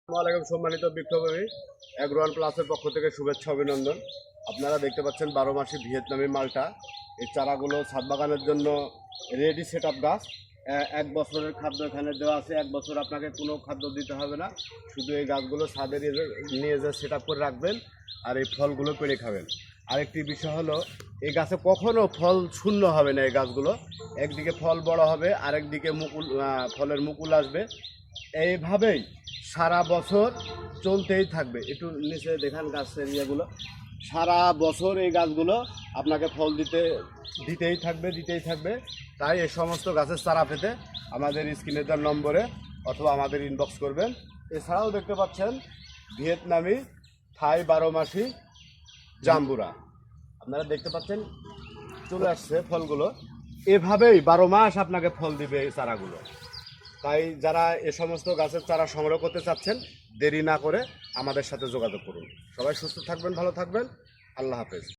আসসালামু সম্মানিত বিক্ষোভী অ্যাগ্রোয়ান প্লাসের পক্ষ থেকে শুভেচ্ছা অভিনন্দন। আপনারা দেখতে পাচ্ছেন 12 মাসি ভিয়েতনামি মালটা। এই চারাগুলো ছাদ বাগানের জন্য রেডি সেট আপ গাছ। 1 বছরের খাদ্য এখানে দেওয়া আছে। 1 বছর আপনাকে কোনো খাদ্য দিতে হবে না, শুধু এই গাছগুলো ছাদে নিয়ে যে সেট আপ করে রাখবেন আর এই ফলগুলো পেড়ে খাবেন। আরেকটি বিষয় হলো, এই গাছে কখনো ফল শূন্য হবে না। এই গাছগুলো একদিকে ফল বড় হবে, আরেকদিকে মুকুল ফলের মুকুল আসবে। এইভাবেই সারা বছর চলতেই থাকবে। একটু নিচে দেখান গাছের ইয়েগুলো। সারা বছর এই গাছগুলো আপনাকে ফল দিতেই থাকবে। তাই এই সমস্ত গাছের চারা পেতে আমাদের স্ক্রিনে দেওয়ার নম্বরে অথবা আমাদের ইনবক্স করবেন। এছাড়াও দেখতে পাচ্ছেন ভিয়েতনামি থাই 12 মাসি জাম্বুরা। আপনারা দেখতে পাচ্ছেন চলে আসছে ফলগুলো। এভাবেই 12 মাস আপনাকে ফল দিবে এই চারাগুলো। তাই যারা এ সমস্ত গাছের চারা সংগ্রহ করতে চাচ্ছেন, দেরি না করে আমাদের সাথে যোগাযোগ করুন। সবাই সুস্থ থাকবেন, ভালো থাকবেন। আল্লাহ হাফেজ।